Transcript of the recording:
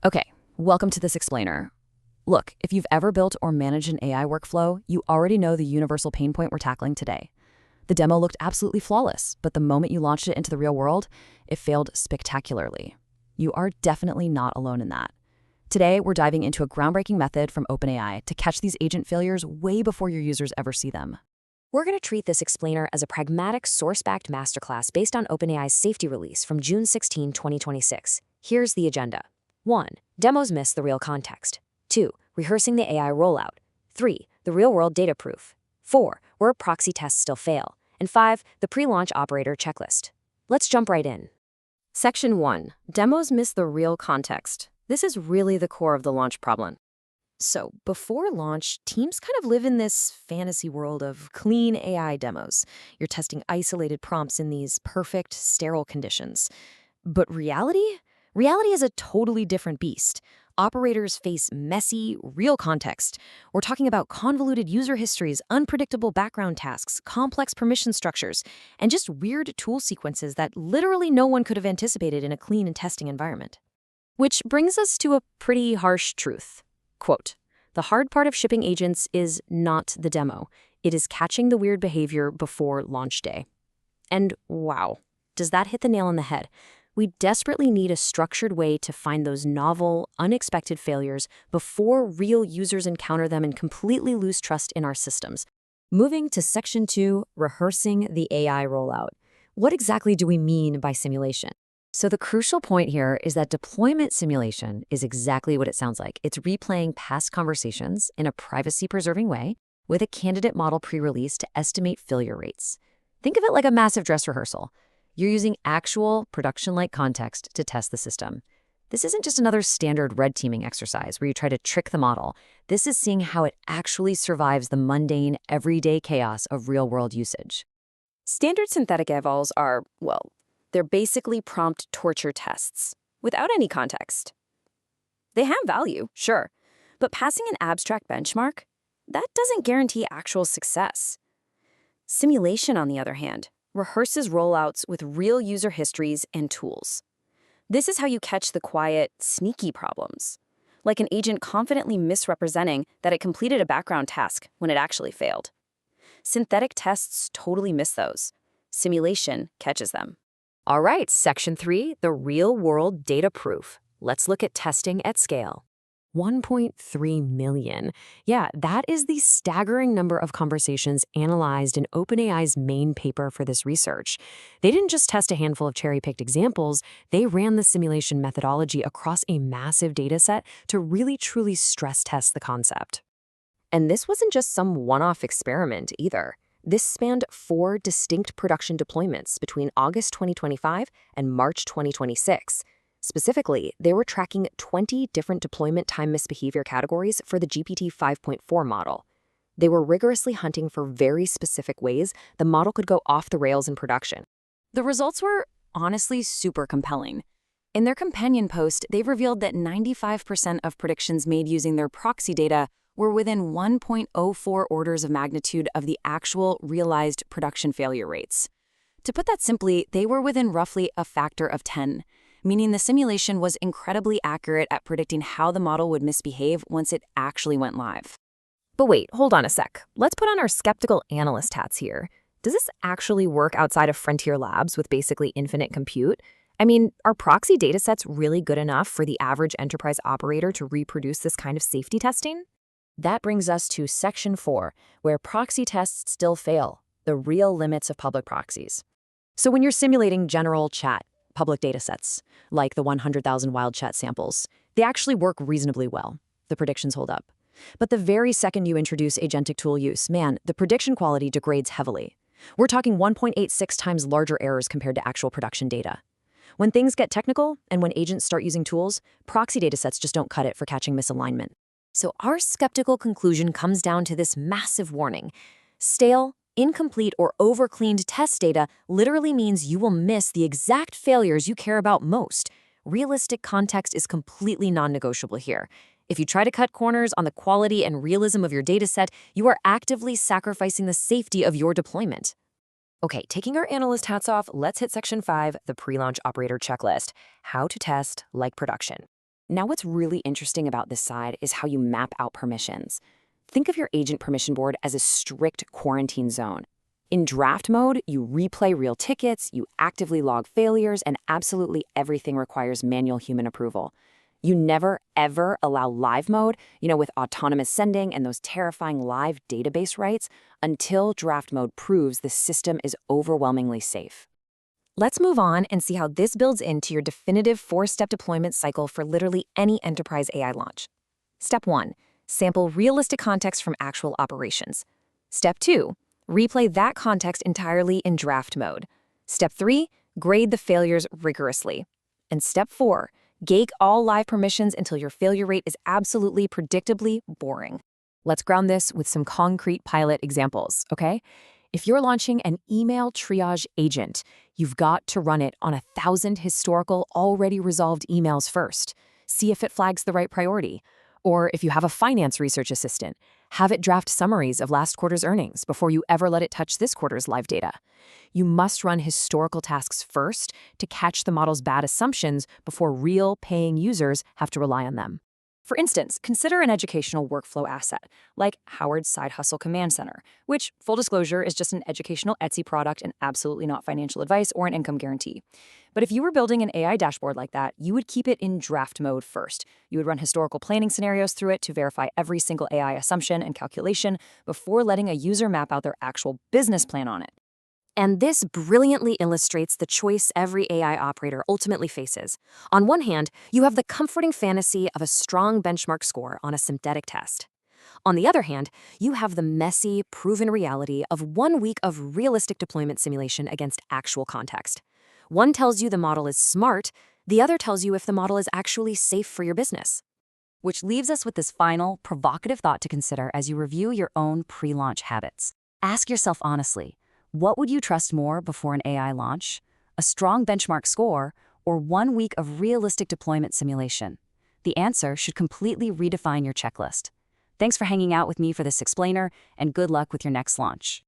Okay, welcome to this explainer. Look, if you've ever built or managed an AI workflow, you already know the universal pain point we're tackling today. The demo looked absolutely flawless, but the moment you launched it into the real world, it failed spectacularly. You are definitely not alone in that. Today, we're diving into a groundbreaking method from OpenAI to catch these agent failures way before your users ever see them. We're going to treat this explainer as a pragmatic, source-backed masterclass based on OpenAI's safety release from June 16, 2026. Here's the agenda. 1. Demos miss the real context. 2. Rehearsing the AI rollout. 3. The real-world data proof. 4. Where proxy tests still fail. And 5. The pre-launch operator checklist. Let's jump right in. Section 1. Demos miss the real context. This is really the core of the launch problem. So, before launch, teams kind of live in this fantasy world of clean AI demos. You're testing isolated prompts in these perfect, sterile conditions. But reality? Reality is a totally different beast. Operators face messy, real context. We're talking about convoluted user histories, unpredictable background tasks, complex permission structures, and just weird tool sequences that literally no one could have anticipated in a clean and testing environment. Which brings us to a pretty harsh truth. Quote, "The hard part of shipping agents is not the demo. It is catching the weird behavior before launch day." And wow, does that hit the nail on the head? We desperately need a structured way to find those novel, unexpected failures before real users encounter them and completely lose trust in our systems. Moving to Section 2, rehearsing the AI rollout. What exactly do we mean by simulation? So the crucial point here is that deployment simulation is exactly what it sounds like. It's replaying past conversations in a privacy-preserving way with a candidate model pre-release to estimate failure rates. Think of it like a massive dress rehearsal. You're using actual production-like context to test the system. This isn't just another standard red teaming exercise where you try to trick the model. This is seeing how it actually survives the mundane, everyday chaos of real-world usage. Standard synthetic evals are, well, they're basically prompt torture tests, without any context. They have value, sure, but passing an abstract benchmark, that doesn't guarantee actual success. Simulation, on the other hand, rehearses rollouts with real user histories and tools. This is how you catch the quiet, sneaky problems, like an agent confidently misrepresenting that it completed a background task when it actually failed. Synthetic tests totally miss those. Simulation catches them. All right, Section 3, the real-world data proof. Let's look at testing at scale. 1.3 million. Yeah, that is the staggering number of conversations analyzed in OpenAI's main paper for this research. They didn't just test a handful of cherry-picked examples, they ran the simulation methodology across a massive dataset to really truly stress test the concept. And this wasn't just some one-off experiment either. This spanned 4 distinct production deployments between August 2025 and March 2026. Specifically, they were tracking 20 different deployment time misbehavior categories for the GPT 5.4 model. They were rigorously hunting for very specific ways the model could go off the rails in production. The results were honestly super compelling. In their companion post, they've revealed that 95% of predictions made using their proxy data were within 1.04 orders of magnitude of the actual realized production failure rates. To put that simply, they were within roughly a factor of 10. Meaning the simulation was incredibly accurate at predicting how the model would misbehave once it actually went live. But wait, hold on a sec. Let's put on our skeptical analyst hats here. Does this actually work outside of frontier labs with basically infinite compute? I mean, are proxy datasets really good enough for the average enterprise operator to reproduce this kind of safety testing? That brings us to Section 4, where proxy tests still fail, the real limits of public proxies. So when you're simulating general chat, public datasets, like the 100,000 wild chat samples, they actually work reasonably well. The predictions hold up. But the very second you introduce agentic tool use, man, the prediction quality degrades heavily. We're talking 1.86 times larger errors compared to actual production data. When things get technical and when agents start using tools, proxy datasets just don't cut it for catching misalignment. So our skeptical conclusion comes down to this massive warning. Stale, incomplete, or overcleaned test data literally means you will miss the exact failures you care about most. Realistic context is completely non-negotiable here. If you try to cut corners on the quality and realism of your dataset, you are actively sacrificing the safety of your deployment. Okay, taking our analyst hats off, let's hit Section 5, the pre-launch operator checklist, how to test like production. Now, what's really interesting about this side is how you map out permissions. Think of your agent permission board as a strict quarantine zone. In draft mode, you replay real tickets, you actively log failures, and absolutely everything requires manual human approval. You never, ever allow live mode, with autonomous sending and those terrifying live database writes, until draft mode proves the system is overwhelmingly safe. Let's move on and see how this builds into your definitive 4-step deployment cycle for literally any enterprise AI launch. Step 1. Sample realistic context from actual operations. Step 2. Replay that context entirely in draft mode. Step 3. Grade the failures rigorously. And Step 4. Gate all live permissions until your failure rate is absolutely predictably boring. Let's ground this with some concrete pilot examples, okay? If you're launching an email triage agent, you've got to run it on 1,000 historical, already resolved emails first. See if it flags the right priority. Or if you have a finance research assistant, have it draft summaries of last quarter's earnings before you ever let it touch this quarter's live data. You must run historical tasks first to catch the model's bad assumptions before real paying users have to rely on them. For instance, consider an educational workflow asset, like Howard's Side Hustle Command Center, which, full disclosure, is just an educational Etsy product and absolutely not financial advice or an income guarantee. But if you were building an AI dashboard like that, you would keep it in draft mode first. You would run historical planning scenarios through it to verify every single AI assumption and calculation before letting a user map out their actual business plan on it. And this brilliantly illustrates the choice every AI operator ultimately faces. On one hand, you have the comforting fantasy of a strong benchmark score on a synthetic test. On the other hand, you have the messy, proven reality of 1 week of realistic deployment simulation against actual context. One tells you the model is smart, the other tells you if the model is actually safe for your business. Which leaves us with this final, provocative thought to consider as you review your own pre-launch habits. Ask yourself honestly, what would you trust more before an AI launch? A strong benchmark score or 1 week of realistic deployment simulation? The answer should completely redefine your checklist. Thanks for hanging out with me for this explainer, and good luck with your next launch.